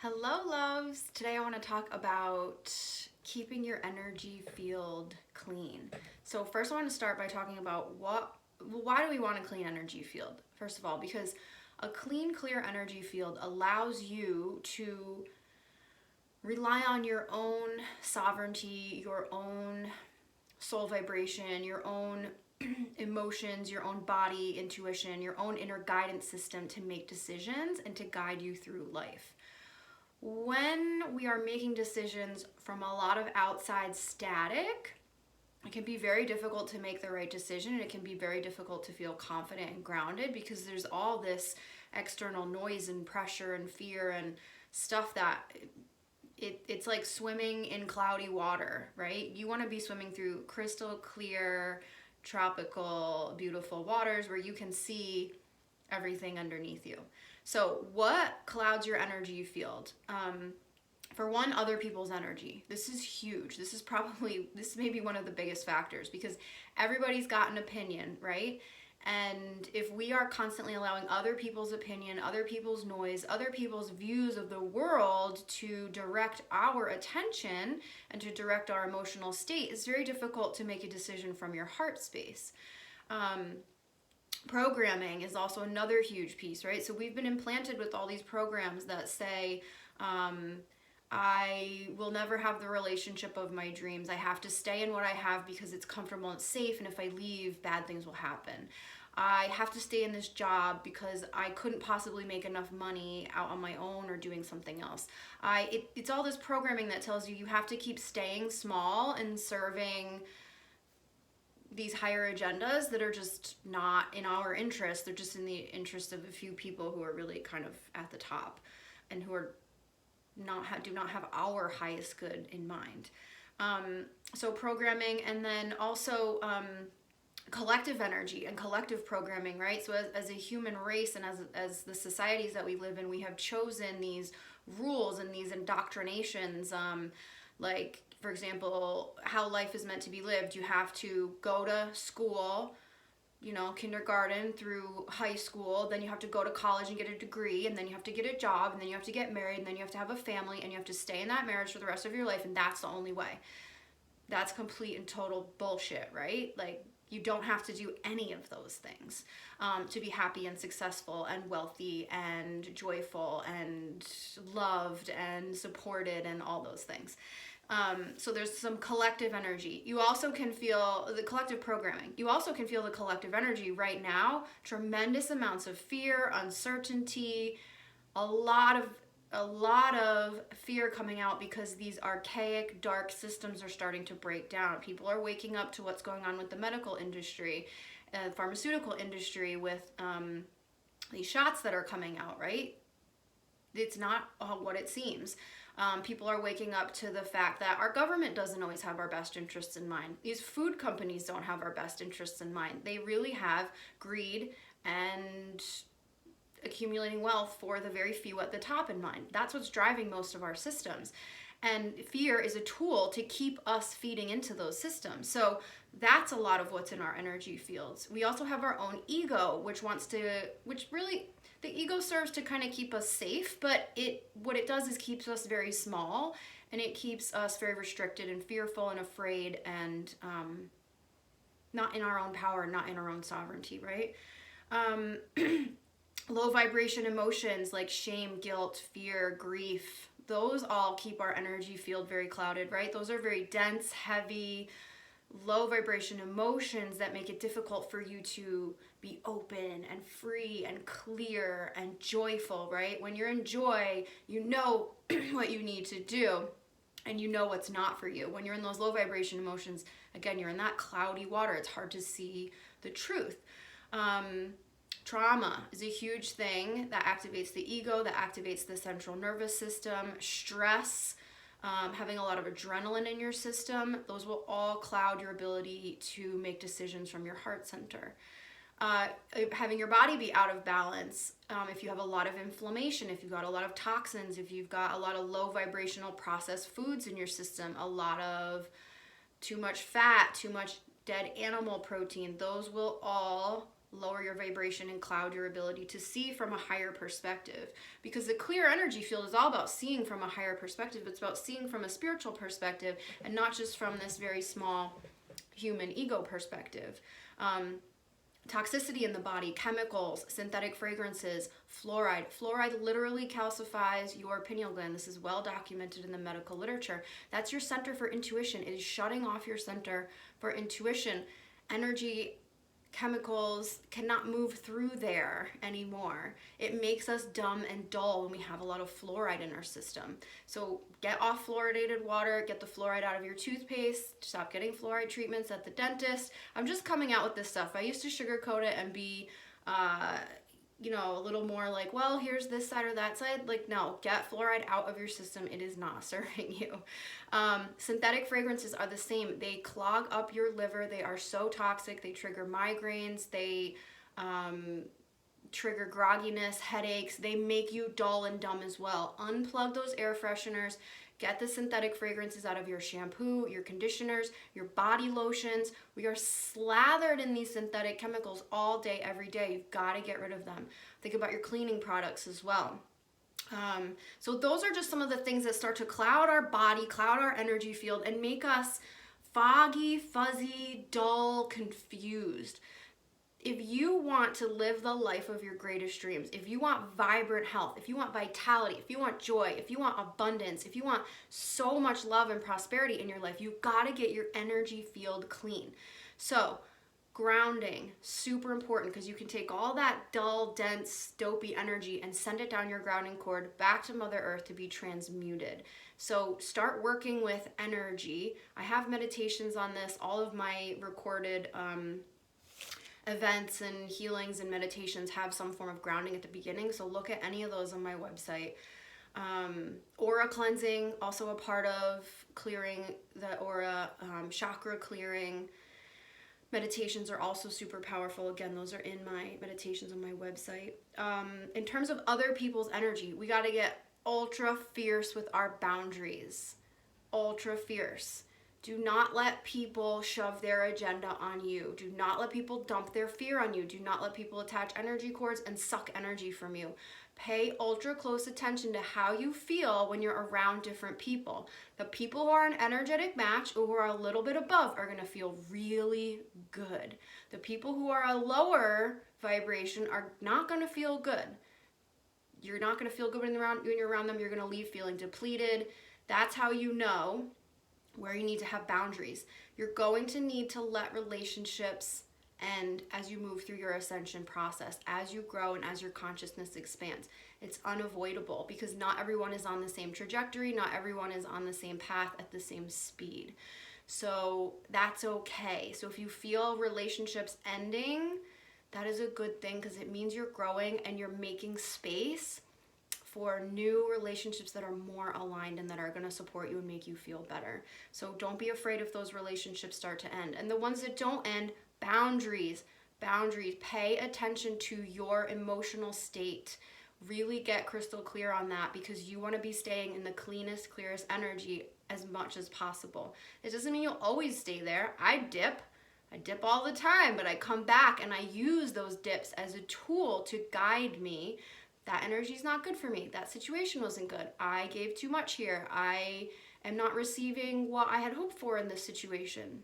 Hello, loves. Today I want to talk about keeping your energy field clean. So first I want to start by talking about why do we want a clean energy field? First of all, because a clean, clear energy field allows you to rely on your own sovereignty, your own soul vibration, your own emotions, your own body intuition, your own inner guidance system to make decisions and to guide you through life. When we are making decisions from a lot of outside static, it can be very difficult to make the right decision, and it can be very difficult to feel confident and grounded because there's all this external noise and pressure and fear and stuff that it's like swimming in cloudy water, right? You want to be swimming through crystal clear, tropical, beautiful waters where you can see everything underneath you. So what clouds your energy field? For one, other people's energy. This is huge. This may be one of the biggest factors because everybody's got an opinion, right? And if we are constantly allowing other people's opinion, other people's noise, other people's views of the world to direct our attention and to direct our emotional state, it's very difficult to make a decision from your heart space. Programming is also another huge piece, right? So we've been implanted with all these programs that say, I will never have the relationship of my dreams. I have to stay in what I have because it's comfortable and it's safe, and if I leave, bad things will happen. I have to stay in this job because I couldn't possibly make enough money out on my own or doing something else. It's all this programming that tells you have to keep staying small and serving these higher agendas that are just not in our interest. They're just in the interest of a few people who are really kind of at the top and who are do not have our highest good in mind. So programming, and then also collective energy and collective programming, right? So as a human race and as the societies that we live in, we have chosen these rules and these indoctrinations, like, for example, how life is meant to be lived. You have to go to school, kindergarten through high school, then you have to go to college and get a degree, and then you have to get a job, and then you have to get married, and then you have to have a family, and you have to stay in that marriage for the rest of your life, and that's the only way. That's complete and total bullshit, right? Like, you don't have to do any of those things to be happy and successful and wealthy and joyful and loved and supported and all those things. So there's some collective energy. You also can feel the collective programming. You also can feel the collective energy right now. Tremendous amounts of fear, uncertainty, a lot of fear coming out because these archaic, dark systems are starting to break down. People are waking up to what's going on with the medical industry, pharmaceutical industry, with these shots that are coming out, right? It's not what it seems. People are waking up to the fact that our government doesn't always have our best interests in mind. These food companies don't have our best interests in mind. They really have greed and accumulating wealth for the very few at the top in mind. That's what's driving most of our systems. And fear is a tool to keep us feeding into those systems. So that's a lot of what's in our energy fields. We also have our own ego, which really, the ego serves to kind of keep us safe, but what it does is keeps us very small, and it keeps us very restricted and fearful and afraid and not in our own power, not in our own sovereignty, right? Low vibration emotions like shame, guilt, fear, grief, those all keep our energy field very clouded, right? Those are very dense, heavy, low vibration emotions that make it difficult for you to be open and free and clear and joyful, right? When you're in joy, you know what you need to do and you know what's not for you. When you're in those low vibration emotions, again, you're in that cloudy water. It's hard to see the truth. Trauma is a huge thing that activates the ego, that activates the central nervous system. Stress, having a lot of adrenaline in your system, those will all cloud your ability to make decisions from your heart center. Having your body be out of balance, if you have a lot of inflammation, if you've got a lot of toxins, if you've got a lot of low vibrational processed foods in your system, a lot of too much fat, too much dead animal protein, those will all lower your vibration and cloud your ability to see from a higher perspective. Because the clear energy field is all about seeing from a higher perspective. It's about seeing from a spiritual perspective and not just from this very small human ego perspective. Toxicity in the body, chemicals, synthetic fragrances, fluoride. Fluoride literally calcifies your pineal gland. This is well documented in the medical literature. That's your center for intuition. It is shutting off your center for intuition. Energy, chemicals cannot move through there anymore. It makes us dumb and dull when we have a lot of fluoride in our system. So get off fluoridated water, get the fluoride out of your toothpaste, stop getting fluoride treatments at the dentist. I'm just coming out with this stuff. I used to sugarcoat it and be, a little more like, well, here's this side or that side. Like, no, get fluoride out of your system. It is not serving you. Synthetic fragrances are the same. They clog up your liver. They are so toxic. They trigger migraines. They trigger grogginess, headaches. They make you dull and dumb as well. Unplug those air fresheners. Get the synthetic fragrances out of your shampoo, your conditioners, your body lotions. We are slathered in these synthetic chemicals all day, every day. You've got to get rid of them. Think about your cleaning products as well. So those are just some of the things that start to cloud our body, cloud our energy field, and make us foggy, fuzzy, dull, confused. If you want to live the life of your greatest dreams, if you want vibrant health, if you want vitality, if you want joy, if you want abundance, if you want so much love and prosperity in your life, you've got to get your energy field clean. So grounding, super important, because you can take all that dull, dense, dopey energy and send it down your grounding cord back to Mother Earth to be transmuted. So start working with energy. I have meditations on this. All of my recorded events and healings and meditations have some form of grounding at the beginning, so look at any of those on my website. Aura cleansing, also a part of clearing the aura. Chakra clearing meditations are also super powerful. Again, those are in my meditations on my website. In terms of other people's energy, we got to get ultra fierce with our boundaries. Ultra fierce. Do not let people shove their agenda on you. Do not let people dump their fear on you. Do not let people attach energy cords and suck energy from you. Pay ultra close attention to how you feel when you're around different people. The people who are an energetic match or who are a little bit above are going to feel really good. The people who are a lower vibration are not going to feel good. You're not going to feel good when you're around them. You're going to leave feeling depleted. That's how you know where you need to have boundaries. You're going to need to let relationships end as you move through your ascension process, as you grow and as your consciousness expands. It's unavoidable because not everyone is on the same trajectory, not everyone is on the same path at the same speed. So that's okay. So if you feel relationships ending, that is a good thing because it means you're growing and you're making space for new relationships that are more aligned and that are going to support you and make you feel better. So don't be afraid if those relationships start to end. And the ones that don't end, boundaries. Pay attention to your emotional state. Really get crystal clear on that because you want to be staying in the cleanest, clearest energy as much as possible. It doesn't mean you'll always stay there. I dip all the time, but I come back and I use those dips as a tool to guide me. That energy is not good for me. That situation wasn't good. I gave too much here. I am not receiving what I had hoped for in this situation.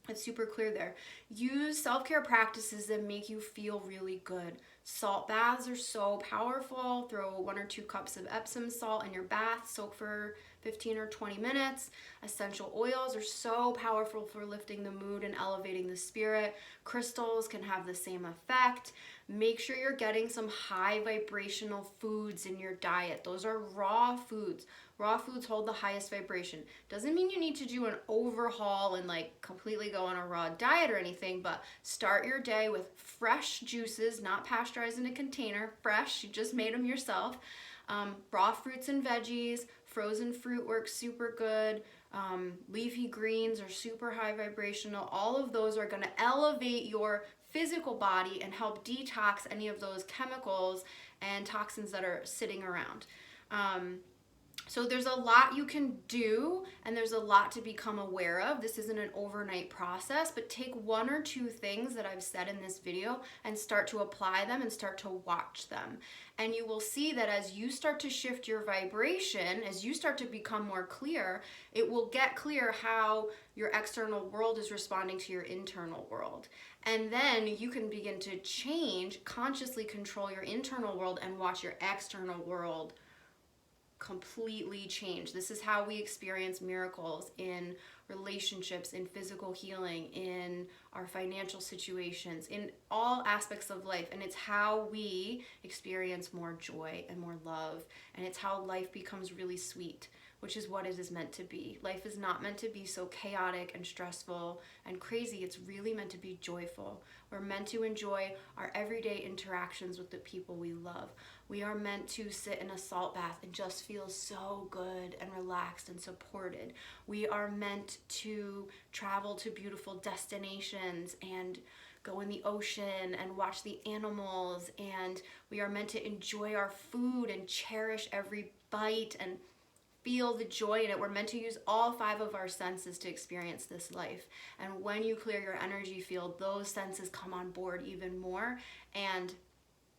It's super clear there. Use self-care practices that make you feel really good. Salt baths are so powerful. Throw 1 or 2 cups of Epsom salt in your bath. Soak for 15 or 20 minutes. Essential oils are so powerful for lifting the mood and elevating the spirit. Crystals can have the same effect. Make sure you're getting some high vibrational foods in your diet. Those are raw foods. Raw foods hold the highest vibration. Doesn't mean you need to do an overhaul and like completely go on a raw diet or anything, but start your day with fresh juices, not pasteurized in a container, fresh, you just made them yourself. Raw fruits and veggies, frozen fruit works super good. Leafy greens are super high vibrational. All of those are going to elevate your physical body and help detox any of those chemicals and toxins that are sitting around. So there's a lot you can do, and there's a lot to become aware of. This isn't an overnight process, but take one or two things that I've said in this video and start to apply them and start to watch them. And you will see that as you start to shift your vibration, as you start to become more clear, it will get clear how your external world is responding to your internal world. And then you can begin to change, consciously control your internal world and watch your external world completely change. This is how we experience miracles in relationships, in physical healing, in our financial situations, in all aspects of life. And it's how we experience more joy and more love. And it's how life becomes really sweet, which is what it is meant to be. Life is not meant to be so chaotic and stressful and crazy. It's really meant to be joyful. We're meant to enjoy our everyday interactions with the people we love. We are meant to sit in a salt bath and just feel so good and relaxed and supported. We are meant to travel to beautiful destinations and go in the ocean and watch the animals. And we are meant to enjoy our food and cherish every bite and feel the joy in it. We're meant to use all 5 of our senses to experience this life. And when you clear your energy field, those senses come on board even more, and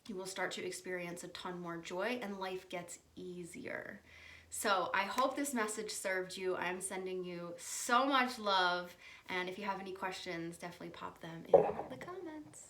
you will start to experience a ton more joy, and life gets easier. So I hope this message served you. I'm sending you so much love, and if you have any questions, definitely pop them in the comments.